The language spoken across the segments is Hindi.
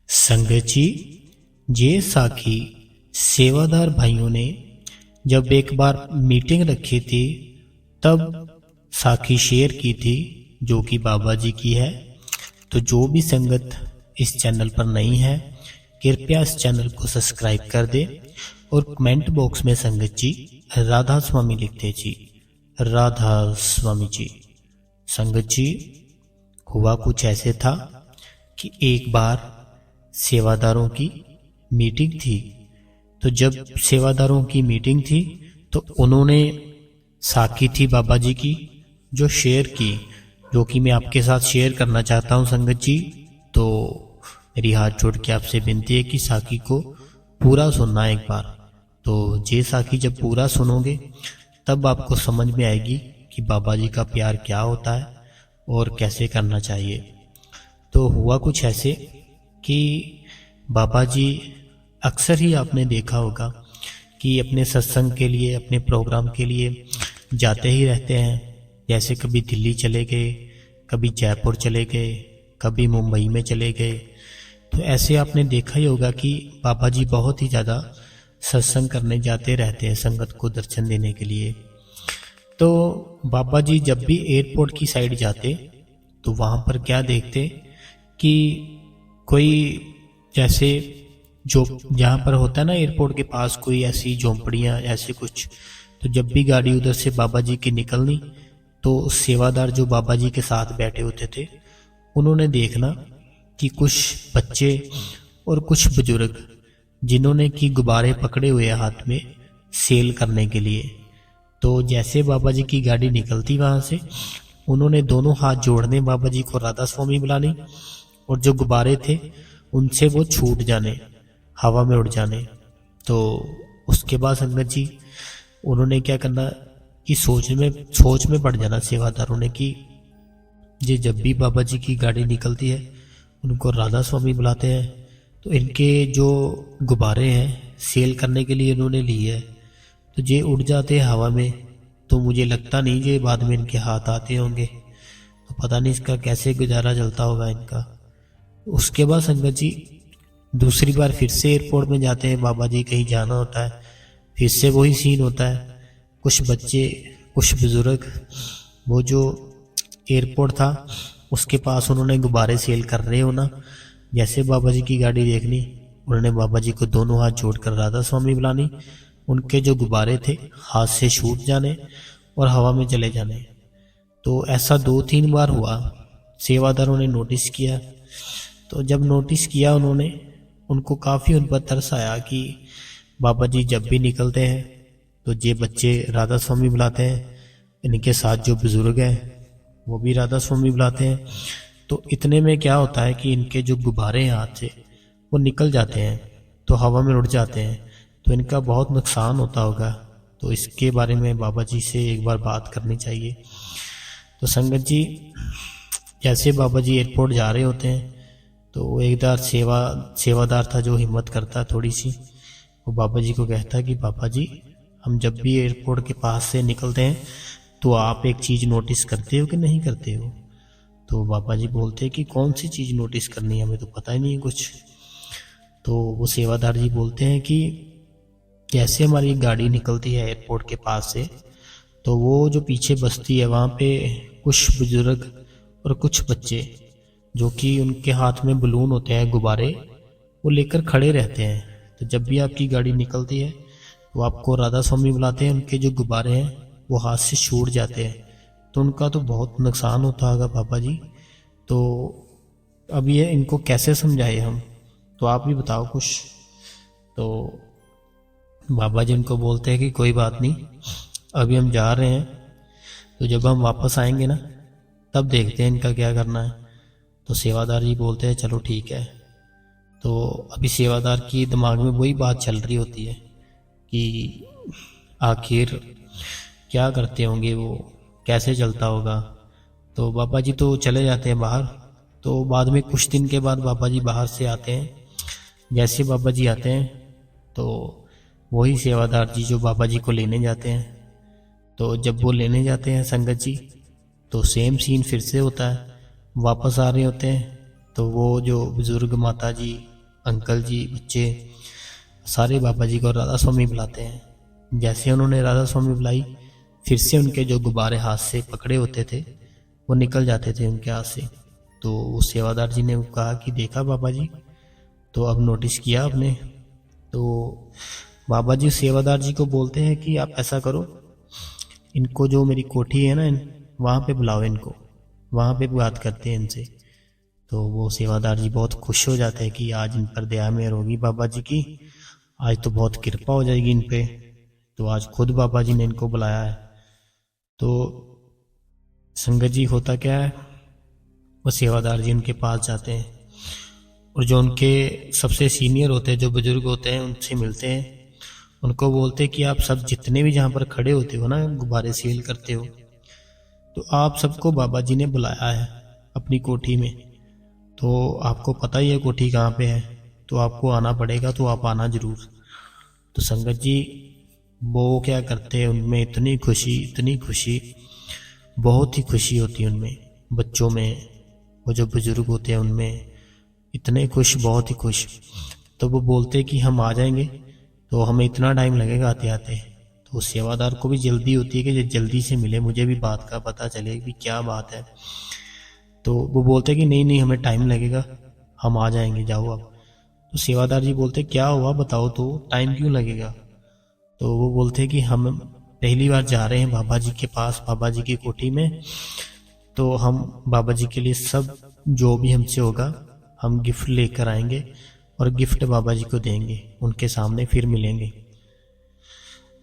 संगत जी, ये साखी सेवादार भाइयों ने जब एक बार मीटिंग रखी थी तब साखी शेयर की थी, जो कि बाबा जी की है। तो जो भी संगत इस चैनल पर नहीं है, कृपया इस चैनल को सब्सक्राइब कर दे और कमेंट बॉक्स में संगत जी राधा स्वामी लिखते जी, राधा स्वामी जी। संगत जी, हुआ कुछ ऐसे था कि एक बार सेवादारों की मीटिंग थी। तो जब सेवादारों की मीटिंग थी तो उन्होंने साखी थी बाबा जी की जो शेयर की, जो कि मैं आपके साथ शेयर करना चाहता हूं संगत जी। तो मेरी हाथ जोड़ के आपसे विनती है कि साखी को पूरा सुनना एक बार। तो ये साखी जब पूरा सुनोगे तब आपको समझ में आएगी कि बाबा जी का प्यार क्या होता है और कैसे करना चाहिए। तो हुआ कुछ ऐसे कि बाबा जी अक्सर ही आपने देखा होगा कि अपने सत्संग के लिए, अपने प्रोग्राम के लिए जाते ही रहते हैं। जैसे कभी दिल्ली चले गए, कभी जयपुर चले गए, कभी मुंबई में चले गए। तो ऐसे आपने देखा ही होगा कि बाबा जी बहुत ही ज़्यादा सत्संग करने जाते रहते हैं संगत को दर्शन देने के लिए। तो बाबा जी जब भी एयरपोर्ट की साइड जाते तो वहाँ पर क्या देखते कि कोई जैसे जो जहाँ पर होता है ना एयरपोर्ट के पास कोई ऐसी झोंपड़ियाँ ऐसे कुछ। तो जब भी गाड़ी उधर से बाबा जी की निकलनी तो सेवादार जो बाबा जी के साथ बैठे होते थे उन्होंने देखना कि कुछ बच्चे और कुछ बुजुर्ग जिन्होंने कि गुब्बारे पकड़े हुए हाथ में सेल करने के लिए। तो जैसे बाबा जी की गाड़ी निकलती वहाँ से, उन्होंने दोनों हाथ जोड़ने बाबा जी को राधा स्वामी बुलानी और जो गुब्बारे थे उनसे वो छूट जाने, हवा में उड़ जाने। तो उसके बाद संगत जी उन्होंने क्या करना कि सोच में पड़ जाना सेवादारों ने कि ये जब भी बाबा जी की गाड़ी निकलती है उनको राधा स्वामी बुलाते हैं। तो इनके जो गुब्बारे हैं सेल करने के लिए इन्होंने लिए है, तो ये उड़ जाते हैं हवा में। तो मुझे लगता नहीं ये बाद में इनके हाथ आते होंगे। तो पता नहीं इसका कैसे गुजारा चलता होगा इनका। उसके बाद संगत जी दूसरी बार फिर से एयरपोर्ट में जाते हैं, बाबा जी कहीं जाना होता है, फिर से वही सीन होता है। कुछ बच्चे, कुछ बुजुर्ग, वो जो एयरपोर्ट था उसके पास उन्होंने गुब्बारे सेल कर रहे हो ना। जैसे बाबा जी की गाड़ी देखनी, उन्होंने बाबा जी को दोनों हाथ जोड़कर राधा स्वामी बुलानी। उनके जो गुब्बारे थे हाथ से छूट जाने और हवा में चले जाने। तो ऐसा 2-3 बार हुआ। सेवादारों ने नोटिस किया। तो जब नोटिस किया उन्होंने, उनको काफ़ी उन पर तरस आया कि बाबा जी जब भी निकलते हैं तो ये बच्चे राधा स्वामी बुलाते हैं, इनके साथ जो बुजुर्ग हैं वो भी राधा स्वामी बुलाते हैं। तो इतने में क्या होता है कि इनके जो गुब्बारे हैं हाथ से वो निकल जाते हैं, तो हवा में उड़ जाते हैं। तो इनका बहुत नुकसान होता होगा। तो इसके बारे में बाबा जी से एक बार बात करनी चाहिए। तो संगत जी जैसे बाबा जी एयरपोर्ट जा रहे होते हैं तो एक बार सेवादार था जो हिम्मत करता थोड़ी सी, वो बाबा जी को कहता कि बाबा जी हम जब भी एयरपोर्ट के पास से निकलते हैं तो आप एक चीज़ नोटिस करते हो कि नहीं करते हो। तो बाबा जी बोलते कि कौन सी चीज़ नोटिस करनी है, हमें तो पता ही नहीं है कुछ। तो वो सेवादार जी बोलते हैं कि जैसे हमारी गाड़ी निकलती है एयरपोर्ट के पास से, तो वो जो पीछे बस्ती है वहाँ पे कुछ बुजुर्ग और कुछ बच्चे जो कि उनके हाथ में बलून होते हैं, गुब्बारे, वो लेकर खड़े रहते हैं। तो जब भी आपकी गाड़ी निकलती है तो आपको राधा स्वामी बुलाते हैं, उनके जो गुब्बारे हैं वो हाथ से छूट जाते हैं। तो उनका तो बहुत नुकसान होता होगा बाबा जी। तो अब ये इनको कैसे समझाए हम, तो आप भी बताओ कुछ। तो बाबा जी उनको बोलते हैं कि कोई बात नहीं, अभी हम जा रहे हैं, तो जब हम वापस आएंगे ना तब देखते हैं इनका क्या करना है। तो सेवादार जी बोलते हैं चलो ठीक है। तो अभी सेवादार की दिमाग में वही बात चल रही होती है कि आखिर क्या करते होंगे वो, कैसे चलता होगा। तो बाबा जी तो चले जाते हैं बाहर। तो बाद में कुछ दिन के बाद बाबा जी बाहर से आते हैं। जैसे बाबा जी आते हैं तो वही सेवादार जी जो बाबा जी को लेने जाते हैं, तो जब वो लेने जाते हैं संगत जी तो सेम सीन फिर से होता है। वापस आ रहे होते हैं तो वो जो बुजुर्ग माता जी अंकल जी, बच्चे सारे बाबा जी को राधा स्वामी बुलाते हैं। जैसे उन्होंने राधा स्वामी बुलाई, फिर से उनके जो गुब्बारे हाथ से पकड़े होते थे वो निकल जाते थे उनके हाथ से। तो वो सेवादार जी ने कहा कि देखा बाबा जी, तो अब नोटिस किया आपने? तो बाबा जी सेवादार जी को बोलते हैं कि आप ऐसा करो, इनको जो मेरी कोठी है ना, वहाँ पे बुलाओ, इनको वहाँ पे बात करते हैं इनसे। तो वो सेवादार जी बहुत खुश हो जाते हैं कि आज इन पर दया मेहर होगी बाबा जी की, आज तो बहुत कृपा हो जाएगी इन पे। तो आज खुद बाबा जी ने इनको बुलाया है। तो संगत जी होता क्या है, वो सेवादार जी उनके पास जाते हैं और जो उनके सबसे सीनियर होते हैं, जो बुजुर्ग होते हैं, उनसे मिलते हैं। उनको बोलते हैं कि आप सब जितने भी जहाँ पर खड़े होते हो ना, गुब्बारे सेल करते हो, तो आप सबको बाबा जी ने बुलाया है अपनी कोठी में। तो आपको पता ही है कोठी कहाँ पे है, तो आपको आना पड़ेगा, तो आप आना जरूर। तो संगत जी वो क्या करते हैं, उनमें इतनी खुशी, बहुत ही खुशी होती है उनमें, बच्चों में, वो जो बुजुर्ग होते हैं उनमें इतने खुश, बहुत ही खुश। तो वो बोलते कि हम आ जाएंगे, तो हमें इतना टाइम लगेगा आते आते। तो सेवादार को भी जल्दी होती है कि जल्दी से मिले, मुझे भी बात का पता चले कि क्या बात है। तो वो बोलते कि नहीं नहीं, हमें टाइम लगेगा, हम आ जाएंगे, जाओ अब। तो सेवादार जी बोलते क्या हुआ बताओ, तो टाइम क्यों लगेगा? तो वो बोलते कि हम पहली बार जा रहे हैं बाबा जी के पास, बाबा जी की कोठी में, तो हम बाबा जी के लिए सब जो भी हमसे होगा हम गिफ्ट लेकर आएंगे और गिफ्ट बाबा जी को देंगे, उनके सामने फिर मिलेंगे।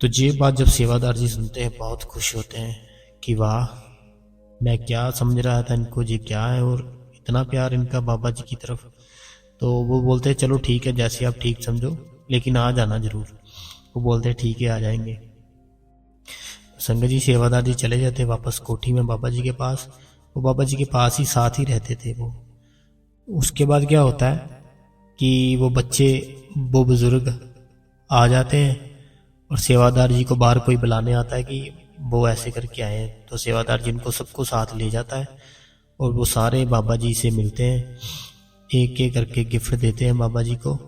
तो ये बात जब सेवादार जी सुनते हैं बहुत खुश होते हैं कि वाह, मैं क्या समझ रहा था इनको, ये क्या है, और इतना प्यार इनका बाबा जी की तरफ। तो वो बोलते हैं चलो ठीक है, जैसे आप ठीक समझो, लेकिन आ जाना जरूर। वो बोलते हैं ठीक है, आ जाएंगे। संगत जी सेवादार जी चले जाते वापस कोठी में बाबा जी के पास। वो बाबा जी के पास ही साथ ही रहते थे वो। उसके बाद क्या होता है कि वो बच्चे, वो बुजुर्ग आ जाते हैं और सेवादार जी को बाहर कोई बुलाने आता है कि वो ऐसे करके आए हैं। तो सेवादार जी उनको सबको साथ ले जाता है और वो सारे बाबा जी से मिलते हैं, एक एक करके गिफ्ट देते हैं बाबा जी को,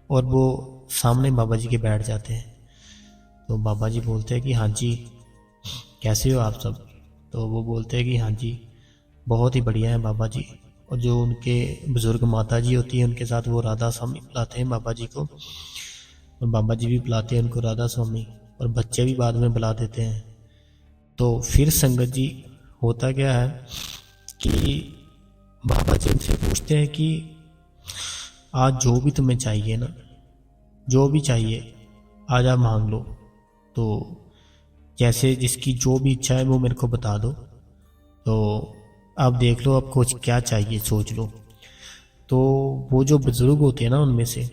और वो सामने बाबा जी के बैठ जाते हैं। तो बाबा जी बोलते हैं कि हाँ जी, कैसे हो आप सब? तो वो बोलते हैं कि हाँ जी, बहुत ही बढ़िया है बाबा जी। और जो उनके बुजुर्ग माता जी होती है, उनके साथ वो राधा स्वामी बुलाते हैं बाबा जी को, और बाबा जी भी बुलाते हैं उनको राधा स्वामी, और बच्चे भी बाद में बुला देते हैं। तो फिर संगत जी होता क्या है कि बाबा जी उनसे पूछते हैं कि आज जो भी तुम्हें चाहिए ना, जो भी चाहिए आज आप मांग लो। तो जैसे जिसकी जो भी इच्छा है वो मेरे को बता दो, तो आप देख लो आपको क्या चाहिए, सोच लो। तो वो जो बुजुर्ग होते हैं ना उनमें से,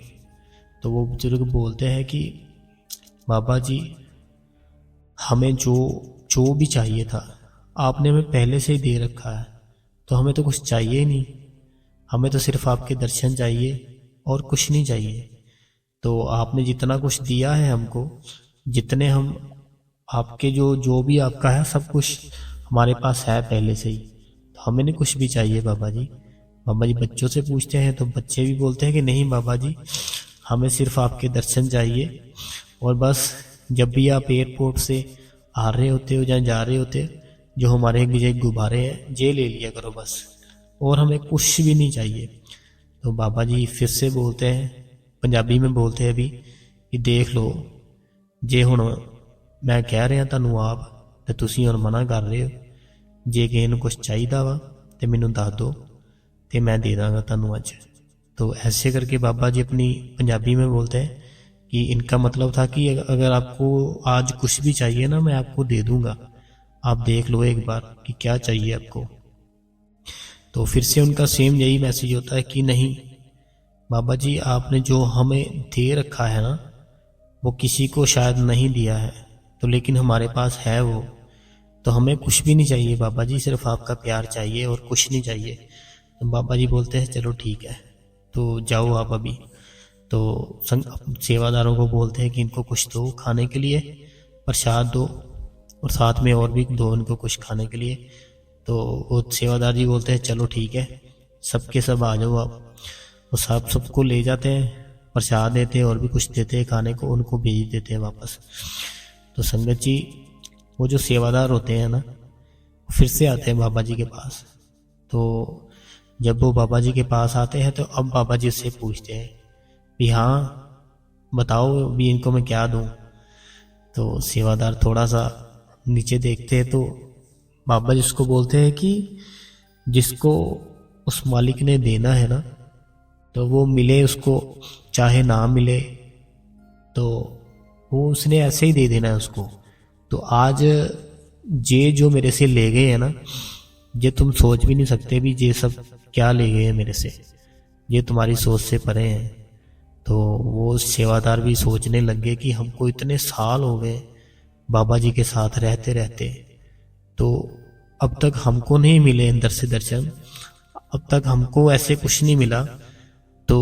तो वो बुजुर्ग बोलते हैं कि बाबा जी, हमें जो जो भी चाहिए था आपने हमें पहले से ही दे रखा है, तो हमें तो कुछ चाहिए ही नहीं, हमें तो सिर्फ आपके दर्शन चाहिए और कुछ नहीं चाहिए। तो आपने जितना कुछ दिया है हमको, जितने हम आपके जो जो भी आपका है सब कुछ हमारे पास है पहले से ही, तो हमें नहीं कुछ भी चाहिए बाबा जी। बाबा जी बच्चों से पूछते हैं तो बच्चे भी बोलते हैं कि नहीं बाबा जी, हमें सिर्फ आपके दर्शन चाहिए, और बस जब भी आप एयरपोर्ट से आ रहे होते हो या जा रहे होते हो, जो हमारे ये गुब्बारे हैं ये ले लिया करो बस, और हमें कुछ भी नहीं चाहिए। तो बाबा जी फिर से बोलते हैं, पंजाबी में बोलते हैं अभी, कि देख लो, जे हुण मैं कह रहा तुहानू आप, ते तुसीं हुण मना कर रहे हो, जे किसी नूं कुछ चाहिदा वा ते मैनूं दस दो, ते मैं दे दांगा तुहानू अज। तो ऐसे करके बाबा जी अपनी पंजाबी में बोलते हैं कि इनका मतलब था कि अगर आपको आज कुछ भी चाहिए ना, मैं आपको दे दूंगा, आप देख लो एक बार कि क्या चाहिए आपको। तो फिर से उनका सेम यही मैसेज होता है कि नहीं बाबा जी, आपने जो हमें दे रखा है ना, वो किसी को शायद नहीं दिया है, तो लेकिन हमारे पास है वो, तो हमें कुछ भी नहीं चाहिए बाबा जी, सिर्फ आपका प्यार चाहिए और कुछ नहीं चाहिए। तो बाबा जी बोलते हैं चलो ठीक है, तो जाओ आप अभी। तो सेवादारों को बोलते हैं कि इनको कुछ दो खाने के लिए, प्रसाद दो, और साथ में और भी दो इनको कुछ खाने के लिए। तो वो सेवादार जी बोलते हैं चलो ठीक है, सबके सब आ जाओ आप। वो सबको ले जाते हैं, प्रसाद देते हैं और भी कुछ देते हैं खाने को, उनको भेज देते हैं वापस। तो संगत जी वो जो सेवादार होते हैं ना, फिर से आते हैं बाबा जी के पास। तो जब वो बाबा जी के पास आते हैं तो अब बाबा जी उससे पूछते हैं कि हाँ बताओ अभी इनको मैं क्या दूं। तो सेवादार थोड़ा सा नीचे देखते हैं तो बाबा जी उसको बोलते हैं कि जिसको उस मालिक ने देना है ना, तो वो मिले उसको चाहे ना मिले, तो वो उसने ऐसे ही दे देना है उसको। तो आज ये जो मेरे से ले गए हैं ना, ये तुम सोच भी नहीं सकते भी ये सब क्या ले गए हैं मेरे से, ये तुम्हारी सोच से परे हैं। तो वो सेवादार भी सोचने लग गए कि हमको इतने साल हो गए बाबा जी के साथ रहते रहते, तो अब तक हमको नहीं मिले अंदर से दर्शन, अब तक हमको ऐसे कुछ नहीं मिला, तो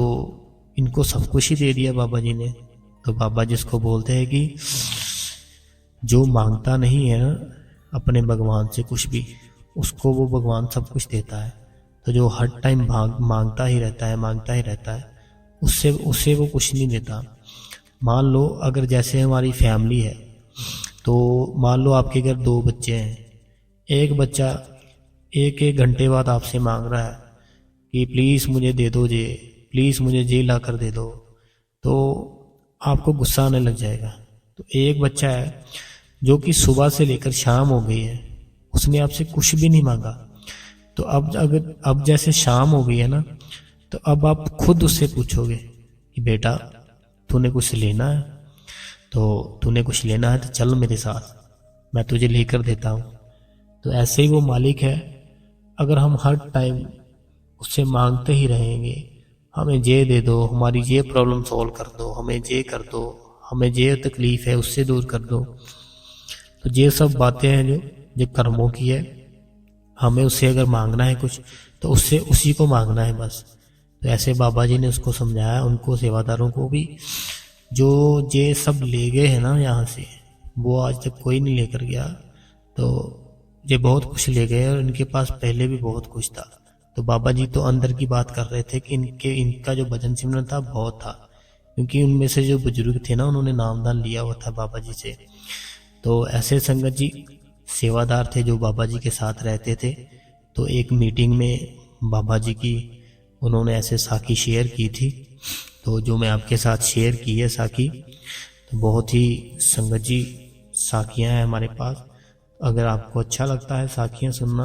इनको सब कुछ ही दे दिया बाबा जी ने। तो बाबा जी इसको बोलते हैं कि जो मांगता नहीं है ना अपने भगवान से कुछ भी, उसको वो भगवान सब कुछ देता है। तो जो हर टाइम मांगता ही रहता है, मांगता ही रहता है, उससे वो कुछ नहीं देता। मान लो अगर जैसे हमारी फैमिली है, तो मान लो आपके घर 2 बच्चे हैं, एक बच्चा एक एक घंटे बाद आपसे मांग रहा है कि प्लीज़ मुझे दे दो ये, प्लीज़ मुझे ये ला कर दे दो, तो आपको गुस्सा आने लग जाएगा। तो एक बच्चा है जो कि सुबह से लेकर शाम हो गई है, उसने आपसे कुछ भी नहीं मांगा, तो अब जैसे शाम हो गई है ना, तो अब आप खुद उससे पूछोगे कि बेटा तूने कुछ लेना है, तो तूने कुछ लेना है तो चल मेरे साथ, मैं तुझे लेकर देता हूँ। तो ऐसे ही वो मालिक है, अगर हम हर टाइम उससे मांगते ही रहेंगे, हमें ये दे दो, हमारी ये प्रॉब्लम सॉल्व कर दो, हमें ये कर दो, हमें ये तकलीफ है उससे दूर कर दो, तो ये सब बातें हैं जो कर्मों की है। हमें उससे अगर मांगना है कुछ तो उससे उसी को मांगना है बस। तो ऐसे बाबा जी ने उसको समझाया, उनको सेवादारों को भी, जो ये सब ले गए हैं ना यहाँ से, वो आज तक कोई नहीं लेकर गया। तो ये बहुत कुछ ले गए और इनके पास पहले भी बहुत कुछ था। तो बाबा जी तो अंदर की बात कर रहे थे कि इनका जो भजन सिमरन था बहुत था, क्योंकि उनमें से जो बुजुर्ग थे ना उन्होंने नामदान लिया हुआ था बाबा जी से। तो ऐसे संगत जी सेवादार थे जो बाबा जी के साथ रहते थे। तो एक मीटिंग में बाबा जी की उन्होंने ऐसे साखी शेयर की थी, तो जो मैं आपके साथ शेयर की है साखी, तो बहुत ही संगत जी साखियाँ हैं हमारे पास। अगर आपको अच्छा लगता है साखियाँ सुनना,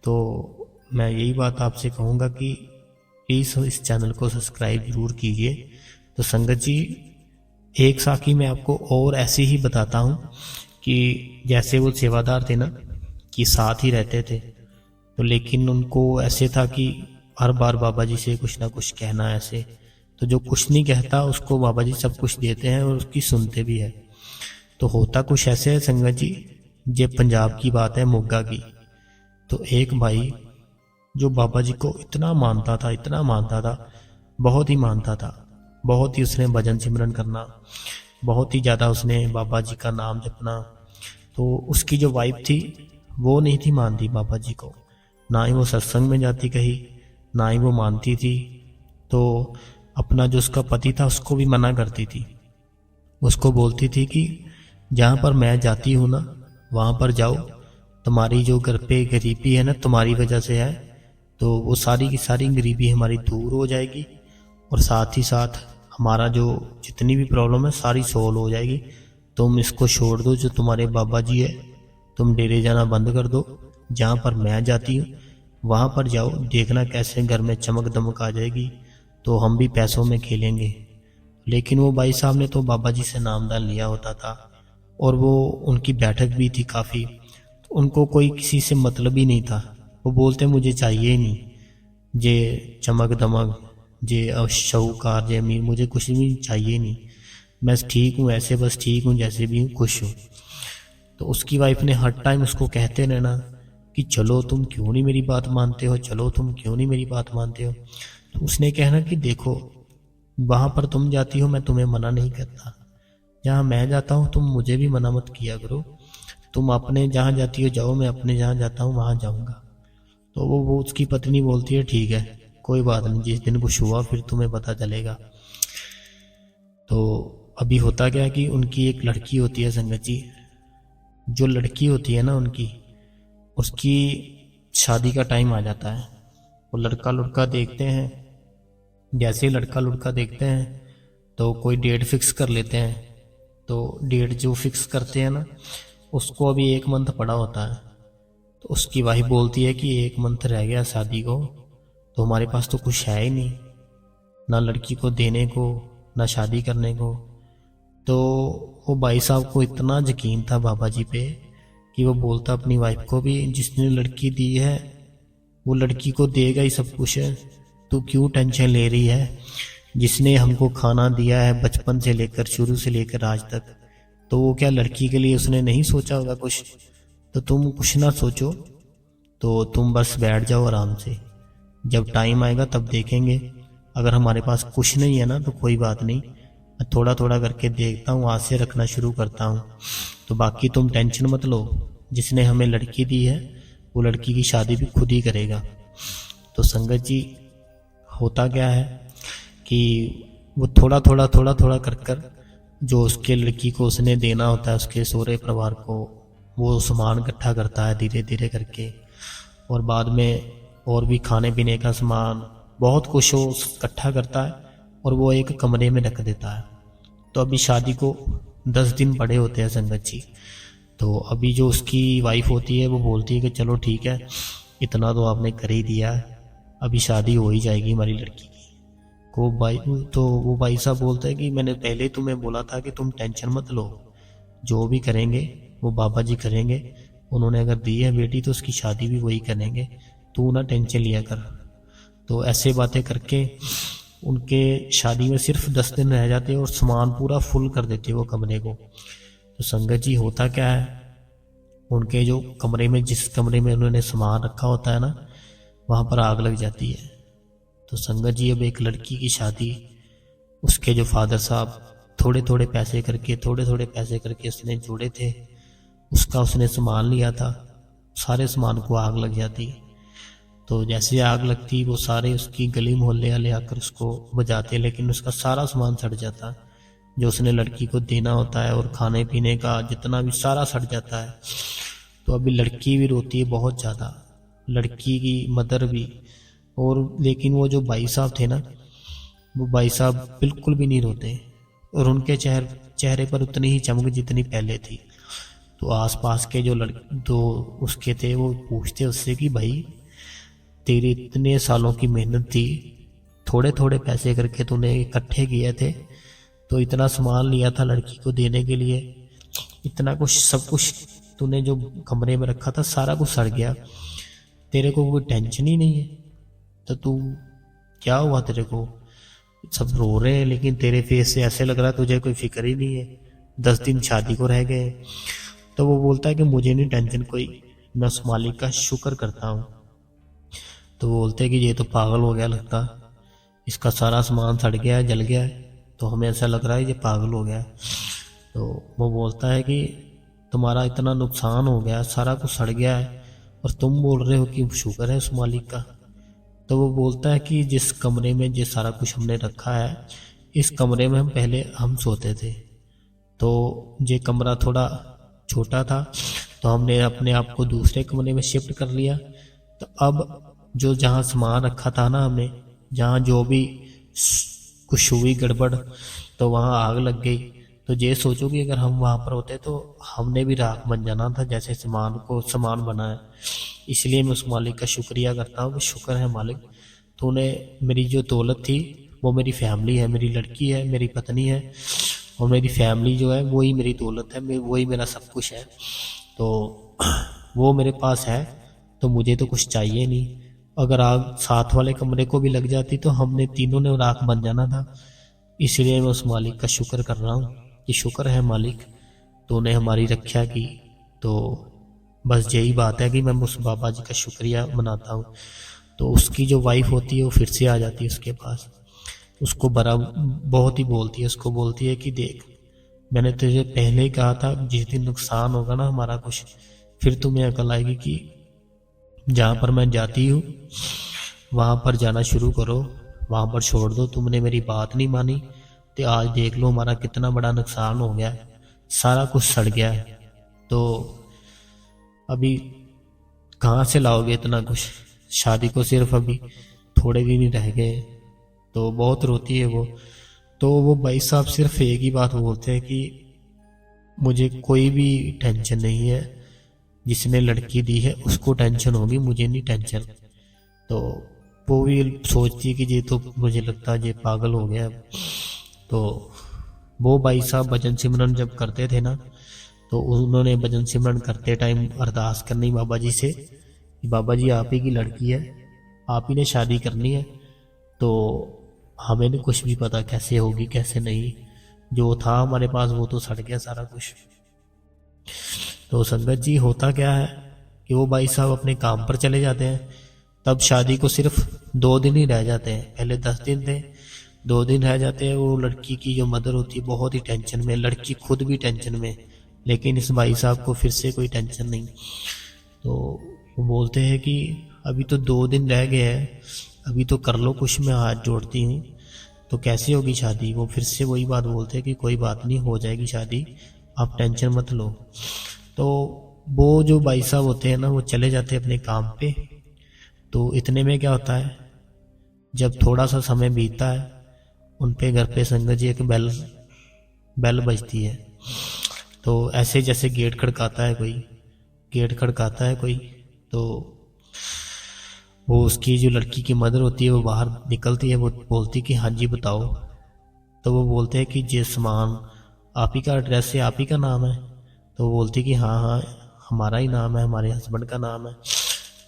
तो मैं यही बात आपसे कहूँगा कि प्लीज़ इस चैनल को सब्सक्राइब जरूर कीजिए। तो संगत जी एक साखी मैं आपको और ऐसे ही बताता हूँ कि जैसे वो सेवादार थे ना कि साथ ही रहते थे, तो लेकिन उनको ऐसे था कि हर बार बाबा जी से कुछ ना कुछ कहना ऐसे, तो जो कुछ नहीं कहता उसको बाबा जी सब कुछ देते हैं और उसकी सुनते भी है। तो होता कुछ ऐसे है संगत जी, ये पंजाब की बात है, मोगा की। तो एक भाई जो बाबा जी को इतना मानता था, इतना मानता था, बहुत ही मानता था, बहुत ही उसने भजन सिमरन करना, बहुत ही ज़्यादा उसने बाबा जी का नाम जपना। तो उसकी जो वाइफ थी वो नहीं थी मानती बाबा जी को, ना ही वो सत्संग में जाती कहीं, ना ही वो मानती थी। तो अपना जो उसका पति था उसको भी मना करती थी, उसको बोलती थी कि जहाँ पर मैं जाती हूँ ना वहाँ पर जाओ, तुम्हारी जो घर पे गरीबी है ना तुम्हारी वजह से है, तो वो सारी की सारी गरीबी हमारी दूर हो जाएगी और साथ ही साथ हमारा जो जितनी भी प्रॉब्लम है सारी सॉल्व हो जाएगी। तुम इसको छोड़ दो जो तुम्हारे बाबा जी है, तुम डेरे जाना बंद कर दो, जहाँ पर मैं जाती हूँ वहाँ पर जाओ, देखना कैसे घर में चमक दमक आ जाएगी, तो हम भी पैसों में खेलेंगे। लेकिन वो भाई साहब ने तो बाबा जी से नामदान लिया होता था और वो उनकी बैठक भी थी काफ़ी, तो उनको कोई किसी से मतलब ही नहीं था। वो बोलते मुझे चाहिए ही नहीं जे चमक दमक, जे शाहूकार, जे अमीर, मुझे कुछ भी चाहिए नहीं, मैं ठीक हूँ ऐसे, बस ठीक हूँ जैसे भी हूँ, खुश हूँ। तो उसकी वाइफ ने हर टाइम उसको कहते रहना कि चलो तुम क्यों नहीं मेरी बात मानते हो, चलो तुम क्यों नहीं मेरी बात मानते हो। तो उसने कहना कि देखो वहाँ पर तुम जाती हो मैं तुम्हें मना नहीं करता, जहाँ मैं जाता हूँ तुम मुझे भी मना मत किया करो, तुम अपने जहाँ जाती हो जाओ, मैं अपने जहाँ जाता हूँ वहाँ जाऊँगा। तो वो उसकी पत्नी बोलती है ठीक है कोई बात नहीं, जिस दिन कुछ हुआ फिर तुम्हें पता चलेगा। तो अभी होता क्या है कि उनकी एक लड़की होती है संगत जी। जो लड़की होती है ना उनकी, उसकी शादी का टाइम आ जाता है। वो लड़का लुड़का देखते हैं। जैसे ही लड़का लुड़का देखते हैं तो कोई डेट फिक्स कर लेते हैं। तो डेट जो फिक्स करते हैं ना, उसको अभी 1 मंथ पड़ा होता है। तो उसकी वाइफ बोलती है कि 1 मंथ रह गया शादी को, तो हमारे पास तो कुछ है ही नहीं, ना लड़की को देने को ना शादी करने को। तो वो भाई साहब को इतना यकीन था बाबा जी पे कि वो बोलता अपनी वाइफ को भी, जिसने लड़की दी है वो लड़की को देगा ही सब कुछ है, तू क्यों टेंशन ले रही है। जिसने हमको खाना दिया है बचपन से लेकर, शुरू से लेकर आज तक, तो वो क्या लड़की के लिए उसने नहीं सोचा होगा कुछ। तो तुम कुछ ना सोचो, तो तुम बस बैठ जाओ आराम से, जब टाइम आएगा तब देखेंगे। अगर हमारे पास कुछ नहीं है ना तो कोई बात नहीं, मैं थोड़ा थोड़ा करके देखता हूँ, आज से रखना शुरू करता हूँ। तो बाकी तुम टेंशन मत लो, जिसने हमें लड़की दी है वो लड़की की शादी भी खुद ही करेगा। तो संगत जी होता क्या है कि वो थोड़ा थोड़ा कर कर जो उसके लड़की को उसने देना होता है उसके सौरे परिवार को, वो सामान इकट्ठा करता है धीरे धीरे करके। और बाद में और भी खाने पीने का सामान बहुत कुछ वो इकट्ठा करता है और वो एक कमरे में रख देता है। तो अभी शादी को 10 दिन पड़े होते हैं संगत जी। तो अभी जो उसकी वाइफ होती है वो बोलती है कि चलो ठीक है, इतना तो आपने कर ही दिया, अभी शादी हो ही जाएगी हमारी लड़की की। तो वो भाई साहब बोलता है कि मैंने पहले तुम्हें बोला था कि तुम टेंशन मत लो, जो भी करेंगे वो बाबा जी करेंगे। उन्होंने अगर दी है बेटी तो उसकी शादी भी वही करेंगे, तू ना टेंशन लिया कर। तो ऐसे बातें करके उनके शादी में सिर्फ 10 दिन रह जाते हैं और सामान पूरा फुल कर देते हैं वो कमरे को। तो संगत जी होता क्या है, उनके जो कमरे में, जिस कमरे में उन्होंने सामान रखा होता है ना, वहाँ पर आग लग जाती है। तो संगत जी अब एक लड़की की शादी, उसके जो फादर साहब थोड़े थोड़े पैसे करके उसने जोड़े थे, उसका उसने सामान लिया था, सारे सामान को आग लग जाती। तो जैसे आग लगती वो सारे उसकी गली मोहल्ले वाले आकर उसको बजाते, लेकिन उसका सारा सामान सड़ जाता जो उसने लड़की को देना होता है, और खाने पीने का जितना भी सारा सड़ जाता है। तो अभी लड़की भी रोती है बहुत ज़्यादा, लड़की की मदर भी। और लेकिन वो जो भाई साहब थे ना, वो भाई साहब बिल्कुल भी नहीं रोते, और उनके चेहरे पर उतनी ही चमक जितनी पहले थी। तो आसपास के जो उसके थे वो पूछते उससे कि भाई तेरे इतने सालों की मेहनत थी, थोड़े थोड़े पैसे करके तूने इकट्ठे किए थे, तो इतना सामान लिया था लड़की को देने के लिए, इतना कुछ सब कुछ तूने जो कमरे में रखा था सारा कुछ सड़ गया, तेरे को कोई टेंशन ही नहीं है। तो तू क्या हुआ, तेरे को सब रो रहे हैं लेकिन तेरे फेस से ऐसे लग रहा है तुझे कोई फिक्र ही नहीं है, 10 दिन शादी को रह गए। तो वो बोलता है कि मुझे नहीं टेंशन कोई, मैं उस मालिक का शुक्र करता हूँ। तो बोलते हैं कि ये तो पागल हो गया लगता, इसका सारा सामान सड़ गया है, जल गया है, तो हमें ऐसा लग रहा है ये पागल हो गया है। तो वो बोलता है कि तुम्हारा इतना नुकसान हो गया, सारा कुछ सड़ गया है, और तुम बोल रहे हो कि शुक्र है उस मालिक का। तो वो बोलता है कि जिस कमरे में ये सारा कुछ हमने रखा है, इस कमरे में पहले हम सोते थे, तो ये कमरा थोड़ा छोटा था, तो हमने अपने आप को दूसरे कमरे में शिफ्ट कर लिया। तो अब जो जहाँ सामान रखा था ना हमने, जहाँ जो भी कुछ हुई गड़बड़, तो वहाँ आग लग गई। तो ये सोचो कि अगर हम वहाँ पर होते तो हमने भी राख बन जाना था, जैसे सामान बना है। इसलिए मैं उस मालिक का शुक्रिया करता हूँ कि शुक्र है मालिक, तूने मेरी जो दौलत थी वो मेरी फैमिली है, मेरी लड़की है, मेरी पत्नी है, और मेरी फैमिली जो है वही मेरी दौलत है, वही मेरा सब कुछ है। तो वो मेरे पास है, तो मुझे तो कुछ चाहिए नहीं। अगर आग साथ वाले कमरे को भी लग जाती तो हमने तीनों ने राख बन जाना था। इसलिए मैं उस मालिक का शुक्र कर रहा हूँ कि शुक्र है मालिक, तूने हमारी रक्षा की। तो बस यही बात है कि मैं उस बाबा जी का शुक्रिया मनाता हूँ। तो उसकी जो वाइफ होती है वो फिर से आ जाती है उसके पास, उसको बहुत ही बोलती है, उसको बोलती है कि देख, मैंने तुझे पहले ही कहा था जिस दिन नुकसान होगा ना हमारा कुछ, फिर तुम्हें अकल आएगी कि जहाँ पर मैं जाती हूँ वहाँ पर जाना शुरू करो, वहाँ पर छोड़ दो, तुमने मेरी बात नहीं मानी तो आज देख लो हमारा कितना बड़ा नुकसान हो गया, सारा कुछ सड़ गया है। तो अभी कहाँ से लाओगे इतना कुछ, शादी को सिर्फ अभी थोड़े दिन ही रह गए। तो बहुत रोती है वो। तो वो भाई साहब सिर्फ एक ही बात बोलते हैं कि मुझे कोई भी टेंशन नहीं है, जिसने लड़की दी है उसको टेंशन होगी, मुझे नहीं टेंशन। तो वो भी सोचती है कि ये तो मुझे लगता है ये पागल हो गया। तो वो भाई साहब भजन सिमरन जब करते थे ना, तो उन्होंने भजन सिमरन करते टाइम अरदास करनी बाबा जी से कि बाबा जी आप ही की लड़की है, आप ही ने शादी करनी है, तो हमें नहीं कुछ भी पता कैसे होगी कैसे नहीं, जो था हमारे पास वो तो सड़ गया सारा कुछ। तो संगत जी होता क्या है कि वो भाई साहब अपने काम पर चले जाते हैं, तब शादी को सिर्फ 2 दिन ही रह जाते हैं, पहले 10 दिन थे, 2 दिन रह जाते हैं। वो लड़की की जो मदर होती है बहुत ही टेंशन में, लड़की खुद भी टेंशन में, लेकिन इस भाई साहब को फिर से कोई टेंशन नहीं। तो वो बोलते हैं कि अभी तो 2 दिन रह गए हैं, अभी तो कर लो कुछ, मैं हाथ जोड़ती हूँ। तो कैसे होगी शादी? वो फिर से वही बात बोलते हैं कि कोई बात नहीं, हो जाएगी शादी, आप टेंशन मत लो। तो वो जो भाई साहब होते हैं ना, वो चले जाते हैं अपने काम पे। तो इतने में क्या होता है, जब थोड़ा सा समय बीतता है, उन पे घर पे संगत जी एक बेल बजती है। तो ऐसे जैसे गेट खड़काता है कोई, तो वो उसकी जो लड़की की मदर होती है वो बाहर निकलती है, वो बोलती कि हाँ जी बताओ। तो वो बोलते हैं कि ये सामान आप ही का एड्रेस है, आप ही का नाम है? तो वो बोलती कि हाँ हाँ हमारा ही नाम है, हमारे हस्बैंड का नाम है,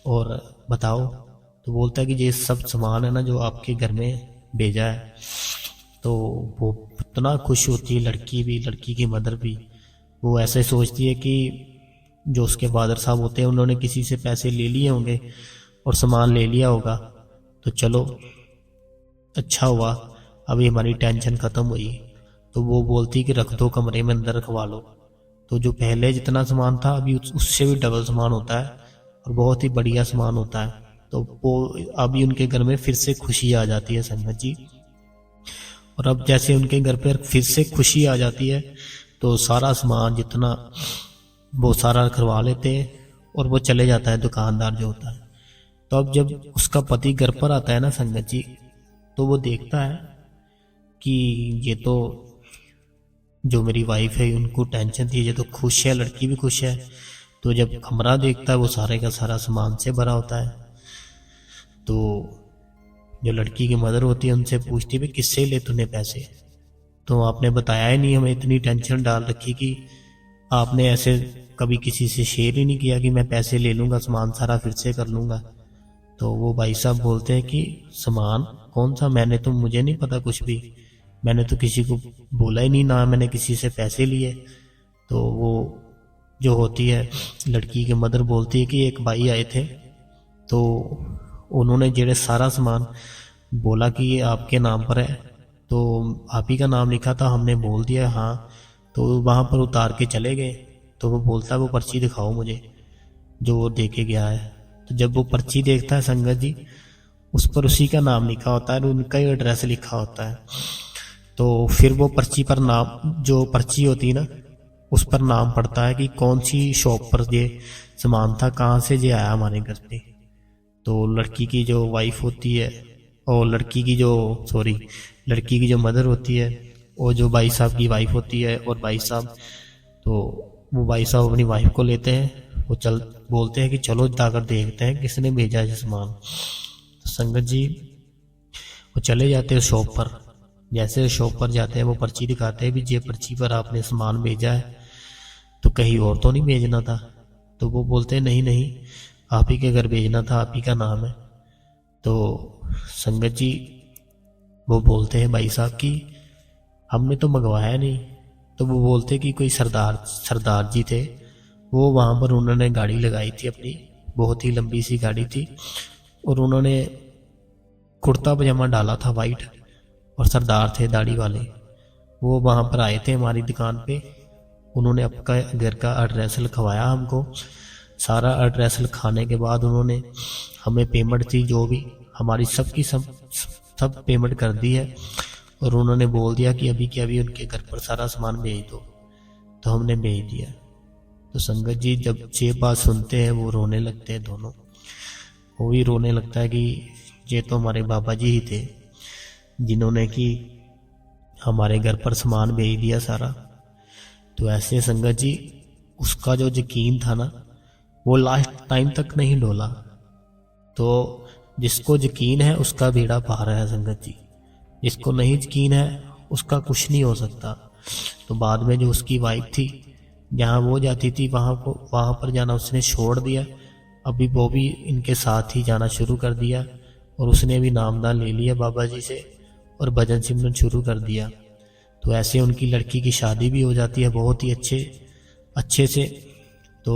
और बताओ। तो बोलता है कि ये सब सामान है ना जो आपके घर में भेजा है। तो वो इतना खुश होती है लड़की भी, लड़की की मदर भी। वो ऐसे सोचती है कि जो उसके फादर साहब होते हैं उन्होंने किसी से पैसे ले लिए होंगे और सामान ले लिया होगा, तो चलो अच्छा हुआ, अभी हमारी टेंशन ख़त्म हुई। तो वो बोलती कि रख दो कमरे में, अंदर रखवा लो। तो जो पहले जितना सामान था अभी उससे भी डबल सामान होता है और बहुत ही बढ़िया सामान होता है। तो वो अभी उनके घर में फिर से खुशी आ जाती है संगत जी। और अब जैसे उनके घर पर फिर से खुशी आ जाती है, तो सारा सामान जितना वो सारा करवा लेते हैं और वो चले जाता है दुकानदार जो होता है। तो अब जब उसका पति घर पर आता है ना संगत जी, तो वो देखता है कि ये तो जो मेरी वाइफ है उनको टेंशन थी, ये तो खुश है, लड़की भी खुश है। तो जब कमरा देखता है वो सारे का सारा सामान से भरा होता है। तो जो लड़की की मदर होती है उनसे पूछती है किससे ले तूने पैसे? तो आपने बताया ही नहीं, हमें इतनी टेंशन डाल रखी कि आपने ऐसे कभी किसी से शेयर ही नहीं किया कि मैं पैसे ले लूँगा, सामान सारा फिर से कर लूँगा। तो वो भाई साहब बोलते हैं कि सामान कौन सा, मैंने तो, मुझे नहीं पता कुछ भी, मैंने तो किसी को बोला ही नहीं, ना मैंने किसी से पैसे लिए। तो वो जो होती है लड़की की मदर बोलती है कि एक भाई आए थे, तो उन्होंने जेड़े सारा सामान बोला कि ये आपके नाम पर है, तो आप ही का नाम लिखा था, हमने बोल दिया हाँ। तो वहाँ पर उतार के चले गए। तो वो बोलता है वो पर्ची दिखाओ मुझे जो वो दे के गया है। तो जब वो पर्ची देखता है संगत जी, उस पर उसी का नाम लिखा होता है और उनका ही एड्रेस लिखा होता है। तो फिर वो पर्ची पर नाम, जो पर्ची होती है ना, उस पर नाम पड़ता है कि कौन सी शॉप पर ये सामान था, कहाँ से ये आया हमारे घर पे। तो लड़की की जो वाइफ होती है और लड़की की जो मदर होती है, और जो भाई साहब की वाइफ होती है, और भाई साहब, तो वो भाई साहब अपनी वाइफ को लेते हैं, वो बोलते हैं कि चलो जाकर देखते हैं किसने भेजा है सामान। तो संगत जी वो चले जाते हैं शॉप पर। जैसे शॉप पर जाते हैं वो पर्ची दिखाते हैं भी ये पर्ची पर आपने सामान भेजा है, तो कहीं और तो नहीं भेजना था? तो वो बोलते हैं नहीं नहीं, आप ही के घर भेजना था, आप ही का नाम है। तो संगत जी वो बोलते हैं भाई साहब की हमने तो मंगवाया नहीं। तो वो बोलते कि कोई सरदार जी थे, वो वहाँ पर उन्होंने गाड़ी लगाई थी अपनी, बहुत ही लंबी सी गाड़ी थी, और उन्होंने कुर्ता पजामा डाला था वाइट, और सरदार थे दाढ़ी वाले। वो वहाँ पर आए थे हमारी दुकान पे, उन्होंने आपका घर का एड्रेस लिखवाया हमको। सारा एड्रेस लिखाने के बाद उन्होंने हमें पेमेंट थी जो भी हमारी सबकी सब पेमेंट कर दी है और उन्होंने बोल दिया कि अभी के अभी उनके घर पर सारा सामान भेज दो। तो हमने भेज दिया। तो संगत जी जब ये बात सुनते हैं वो रोने लगते हैं दोनों। वो भी रोने लगता है कि ये तो हमारे बाबा जी ही थे जिन्होंने कि हमारे घर पर सामान भेज दिया सारा। तो ऐसे संगत जी उसका जो यकीन था ना वो लास्ट टाइम तक नहीं डोला। तो जिसको यकीन है उसका बेड़ा पार है संगत जी, जिसको नहीं यकीन है उसका कुछ नहीं हो सकता। तो बाद में जो उसकी वाइफ थी जहाँ वो जाती थी वहाँ पर जाना उसने छोड़ दिया। अभी वो भी इनके साथ ही जाना शुरू कर दिया और उसने भी नामदान ले लिया बाबा जी से और भजन सिमरन शुरू कर दिया। तो ऐसे उनकी लड़की की शादी भी हो जाती है बहुत ही अच्छे से। तो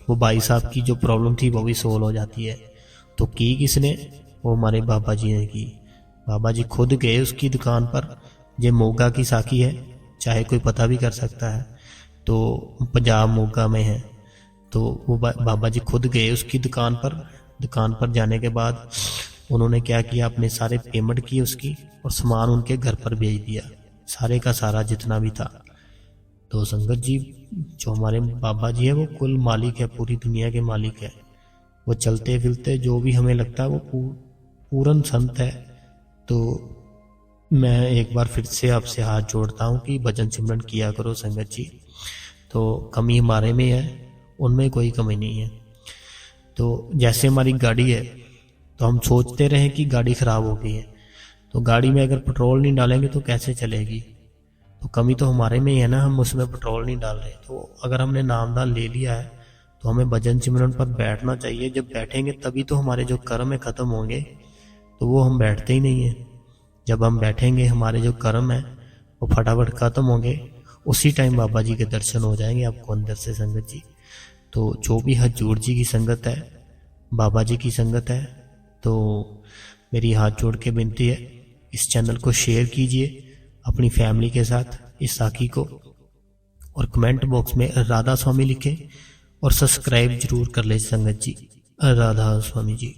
वो भाई साहब की जो प्रॉब्लम थी वो भी सोल्व हो जाती है। तो की किसने? वो हमारे बाबा जी ने की। बाबा जी खुद गए उसकी दुकान पर। ये मोगा की साखी है, चाहे कोई पता भी कर सकता है, तो पंजाब मोगा में है। तो वो बाबा जी खुद गए उसकी दुकान पर जाने के बाद उन्होंने क्या किया, अपने सारे पेमेंट की उसकी और सामान उनके घर पर भेज दिया, सारे का सारा जितना भी था। तो संगत जी जो हमारे बाबा जी है वो कुल मालिक है, पूरी दुनिया के मालिक है। वो चलते फिरते जो भी हमें लगता है वो पूर्ण संत है। तो मैं एक बार फिर से आपसे हाथ जोड़ता हूँ कि भजन सिमरन किया करो संगत जी। तो कमी हमारे में है, उनमें कोई कमी नहीं है। तो जैसे हमारी गाड़ी है तो हम सोचते रहे कि गाड़ी खराब हो गई है, तो गाड़ी में अगर पेट्रोल नहीं डालेंगे तो कैसे चलेगी। तो कमी तो हमारे में ही है ना, हम उसमें पेट्रोल नहीं डाल रहे। तो अगर हमने नामदान ले लिया है तो हमें भजन सिमरन पर बैठना चाहिए। जब बैठेंगे तभी तो हमारे जो कर्म है खत्म होंगे, तो वो हम बैठते ही नहीं है। जब हम बैठेंगे हमारे जो कर्म है वो फटाफट खत्म होंगे, उसी टाइम बाबा जी के दर्शन हो जाएंगे आपको अंदर से संगत जी। तो जो भी हजूर जी की संगत है, बाबा जी की संगत है, तो मेरी हाथ जोड़ के विनती है इस चैनल को शेयर कीजिए अपनी फैमिली के साथ इस साखी को, और कमेंट बॉक्स में राधा स्वामी लिखें और सब्सक्राइब जरूर कर ले संगत जी। राधा स्वामी जी।